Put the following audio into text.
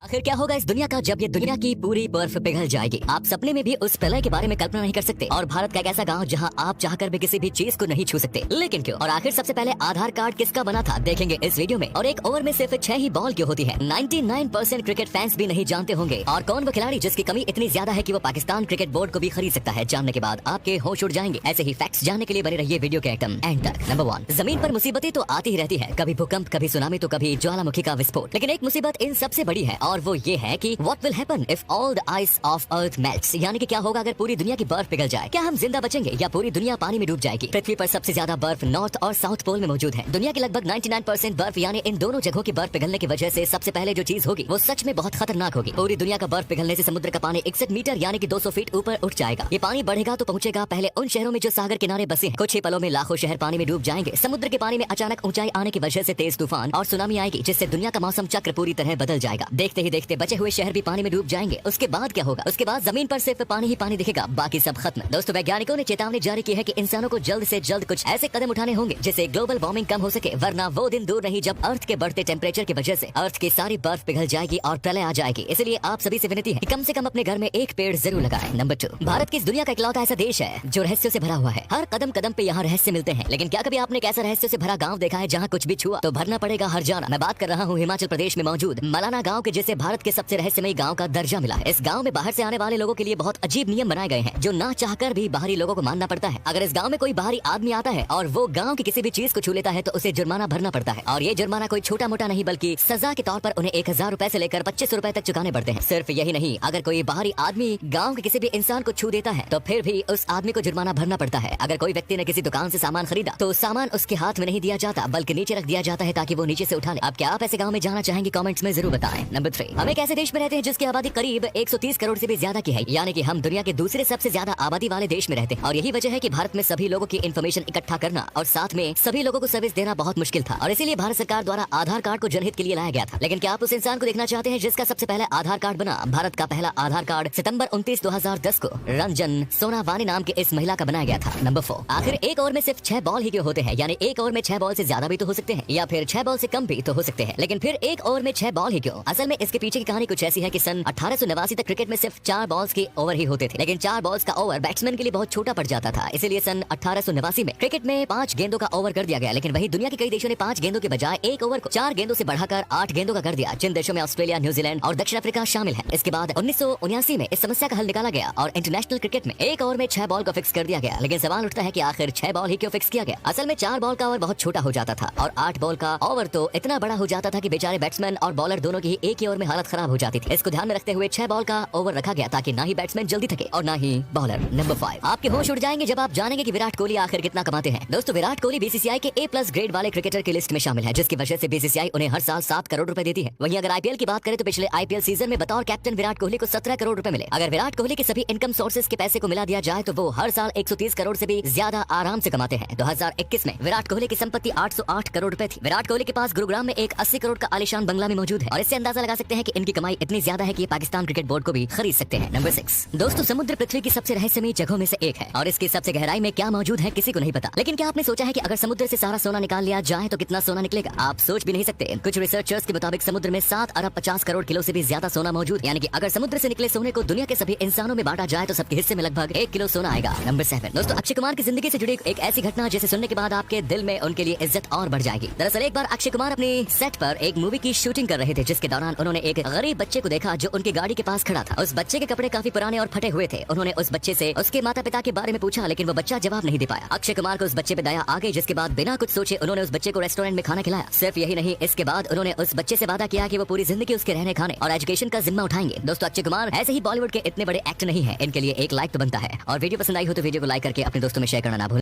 आखिर क्या होगा इस दुनिया का जब ये दुनिया की पूरी बर्फ पिघल जाएगी। आप सपने में भी उस प्रलय के बारे में कल्पना नहीं कर सकते। और भारत का एक ऐसा गांव जहां आप चाहकर भी किसी भी चीज को नहीं छू सकते, लेकिन क्यों? और आखिर सबसे पहले आधार कार्ड किसका बना था, देखेंगे इस वीडियो में। और एक ओवर में सिर्फ 6 ही बॉल क्यों होती है, 99% क्रिकेट फैंस भी नहीं जानते होंगे। और कौन वो खिलाड़ी जिसकी कमी इतनी ज्यादा है कि वो पाकिस्तान क्रिकेट बोर्ड को भी खरीद सकता है, जानने के बाद आपके होश उड़ जाएंगे। ऐसे ही फैक्ट्स जानने के लिए बने रहिए वीडियो के एकदम एंड तक। नंबर 1, जमीन पर मुसीबतें तो आती ही रहती है, कभी भूकंप, कभी सुनामी, तो कभी ज्वालामुखी का विस्फोट। लेकिन एक मुसीबत इन सबसे बड़ी है और वो ये है कि What will happen if all the ice of Earth melts? यानी कि क्या होगा अगर पूरी दुनिया की बर्फ पिघल जाए? क्या हम जिंदा बचेंगे या पूरी दुनिया पानी में डूब जाएगी? पृथ्वी पर सबसे ज्यादा बर्फ नॉर्थ और साउथ पोल में मौजूद है। दुनिया की लगभग 99% बर्फ यानी इन दोनों जगहों की बर्फ पिघलने की वजह से सबसे पहले जो चीज होगी वो सच में बहुत खतरनाक होगी। पूरी दुनिया का बर्फ पिघलने से समुद्र का पानी 61 मीटर यानी कि 200 फीट ऊपर उठ जाएगा। ये पानी बढ़ेगा तो पहुंचेगा पहले उन शहरों में जो सागर किनारे बसे हैं। कुछ ही पलों में लाखों शहर पानी में डूब जाएंगे। समुद्र के पानी में अचानक ऊंचाई आने की वजह से तेज तूफान और सुनामी आएगी, जिससे दुनिया का मौसम चक्र पूरी तरह बदल जाएगा। देखते ही देखते बचे हुए शहर भी पानी में डूब जाएंगे। उसके बाद क्या होगा? उसके बाद जमीन पर सिर्फ पानी ही पानी दिखेगा, बाकी सब खत्म। दोस्तों, वैज्ञानिकों ने चेतावनी जारी की है कि इंसानों को जल्द से जल्द कुछ ऐसे कदम उठाने होंगे जिससे ग्लोबल वार्मिंग कम हो सके, वरना वो दिन दूर नहीं जब अर्थ के बढ़ते टेम्परेचर की वजह से अर्थ की सारी बर्फ पिघल जाएगी और प्रलय आ जाएगी। इसलिए आप सभी से विनती है कि कम से कम अपने घर में एक पेड़ जरूर लगाएं। नंबर 2, भारत की इस दुनिया का इकलौता ऐसा देश है जो रहस्यों से भरा हुआ है। हर कदम कदम पे यहाँ रहस्य मिलते हैं, लेकिन क्या कभी आपने एक ऐसा रहस्यों से भरा गाँव देखा है जहाँ कुछ भी छुआ तो भरना पड़ेगा हर जाना? मैं बात कर रहा हूँ हिमाचल प्रदेश में मौजूद मलाना गाँव के, जिसे भारत के सबसे रहस्यमयी गाँव का दर्जा मिला है। इस गाँव में बाहर से आने वाले लोगों के लिए बहुत अजीब नियम बनाए गए हैं जो ना चाहकर भी बाहरी लोगों को मानना पड़ता है। अगर इस गांव में कोई बाहरी आदमी आता है और वो गांव की किसी भी चीज को छू लेता है तो उसे जुर्माना भरना पड़ता है। और ये जुर्माना कोई छोटा मोटा नहीं बल्कि सजा के तौर पर उन्हें 1000 रुपए से लेकर 2500 रुपए तक चुकाने पड़ते हैं। सिर्फ यही नहीं, अगर कोई बाहरी आदमी गाँव के किसी भी इंसान को छू देता है तो फिर भी उस आदमी को जुर्माना भरना पड़ता है। अगर कोई व्यक्ति ने किसी दुकान से सामान खरीदा तो सामान उसके हाथ में नहीं दिया जाता बल्कि नीचे रख दिया जाता है ताकि वो नीचे से उठा ले। अब क्या आप ऐसे गाँव में जाना चाहेंगे? कॉमेंट्स में जरूर बताएं। नंबर 3, हम एक ऐसे देश में रहते हैं जिसकी आबादी करीब 130 करोड़ से भी ज्यादा की है, यानी कि हम दुनिया के दूसरे सबसे ज्यादा आबादी वाले देश में रहते हैं। और यही वजह है कि भारत में सभी लोगों की इन्फॉर्मेशन इकट्ठा करना और साथ में सभी लोगों को सर्विस देना बहुत मुश्किल था। और इसीलिए भारत सरकार द्वारा आधार कार्ड को जनहित के लिए लाया गया था। लेकिन क्या आप उस इंसान को देखना चाहते हैं जिसका सबसे पहले आधार कार्ड बना? भारत का पहला आधार कार्ड सितंबर 29, 2010 को रंजन सोनावानी नाम की इस महिला का बनाया गया था। नंबर 4, आखिर एक ओवर में सिर्फ 6 बॉल ही क्यों होते हैं? यानी एक ओवर में 6 बॉल से ज्यादा भी तो हो सकते हैं या फिर 6 बॉल से कम भी तो हो सकते हैं, लेकिन फिर एक ओवर में 6 बॉल ही क्यों? असल में इसके पीछे की कहानी कुछ ऐसी है कि सन 1889 तक क्रिकेट में सिर्फ 4 बॉल्स के ओवर ही होते थे, लेकिन 4 बॉल्स का ओवर बैट्समैन के लिए बहुत छोटा पड़ जाता था। इसीलिए सन 1889 में क्रिकेट में 5 गेंदों का ओवर कर दिया गया। लेकिन वही दुनिया के कई देशों ने 5 गेंदों के बजाय एक ओवर को 4 गेंदों से बढ़ाकर 8 गेंदों का कर दिया, जिन देशों में ऑस्ट्रेलिया, न्यूजीलैंड और दक्षिण अफ्रीका शामिल है। इसके बाद 1979 में इस समस्या का हल निकाला गया और इंटरनेशनल क्रिकेट में एक ओवर में 6 बॉल को फिक्स कर दिया गया। लेकिन सवाल उठता है कि आखिर 6 बॉल ही क्यों फिक्स किया गया? असल में 4 बॉल का ओवर बहुत छोटा हो जाता था और 8 बॉल का ओवर तो इतना बड़ा हो जाता था कि बेचारे बैट्समैन और बॉलर दोनों की ही एक ही ओवर में हालत खराब हो जाती थी। इसको ध्यान में रखते हुए 6 बॉल का ओवर रखा गया ताकि ना ही बैट्समैन जल्दी थके और ना ही बॉलर। नंबर 5, आपके होश उड़ जाएंगे जब आप जानेंगे कि विराट कोहली आखिर कितना कमाते हैं। दोस्तों, विराट कोहली बीसीसीआई के A+ ग्रेड वाले क्रिकेटर की लिस्ट में शामिल है, जिसकी वजह से बीसीसीआई उन्हें हर साल 7 करोड़ रुपए देती है। वहीं अगर आईपीएल की बात करें तो पिछले आईपीएल सीजन में बतौर कैप्टन विराट कोहली को 17 करोड़ रुपए मिले। अगर विराट कोहली के सभी इनकम सोर्सेज के पैसे को मिला दिया जाए तो वो हर साल 130 करोड़ से भी ज्यादा आराम से कमाते हैं। 2021 में विराट कोहली की संपत्ति 808 करोड़ रुपए थी। विराट कोहली के पास गुरुग्राम में एक 80 करोड़ का आलीशान बंगला में मौजूद है और इससे अंदाजा लगा सकते हैं कि इनकी कमाई इतनी ज्यादा है कि पाकिस्तान क्रिकेट बोर्ड को भी खरीद सकते हैं। नंबर 6, दोस्तों, समुद्र पृथ्वी की सबसे रहस्यमयी जगहों में से एक है और इसकी सबसे गहराई में क्या मौजूद है किसी को नहीं पता। लेकिन क्या आपने सोचा है कि अगर समुद्र से सारा सोना निकाल लिया जाए तो कितना सोना निकलेगा? आप सोच भी नहीं सकते। कुछ रिसर्चर्स के मुताबिक समुद्र में 7 अरब 50 करोड़ किलो से भी ज्यादा सोना मौजूद, यानी कि अगर समुद्र से निकले सोने को दुनिया के सभी इंसानों में बांटा जाए तो सबके हिस्से में लगभग 1 किलो सोना आएगा। नंबर 7, दोस्तों, अक्षय कुमार की जिंदगी से जुड़ी एक ऐसी घटना जिसे सुनने के बाद आपके दिल में उनके लिए इज्जत और बढ़ जाएगी। दरअसल एक बार अक्षय कुमार अपने सेट पर एक मूवी की शूटिंग कर रहे थे, जिसके दौरान उन्होंने एक गरीब बच्चे को देखा जो उनकी गाड़ी के पास खड़ा था। उस बच्चे के कपड़े काफी पुराने और फटे हुए थे। उन्होंने उस बच्चे से उसके माता पिता के बारे में पूछा, लेकिन वो बच्चा जवाब नहीं दे पाया। अक्षय कुमार को उस बच्चे पे दया आ गई, जिसके बाद बिना कुछ सोचे उन्होंने उस बच्चे को रेस्टोरेंट में खाना खिलाया। सिर्फ यही नहीं, इसके बाद उन्होंने उस बच्चे से वादा किया कि वो पूरी जिंदगी उसके रहने खाने और एजुकेशन का जिम्मा उठाएंगे। दोस्तों, अक्षय कुमार ऐसे ही बॉलीवुड के इतने बड़े एक्टर नहीं है, इनके लिए एक लाइक तो बनता है। और वीडियो पसंद आई हो तो वीडियो को लाइक करके अपने दोस्तों में शेयर करना ना भूलें।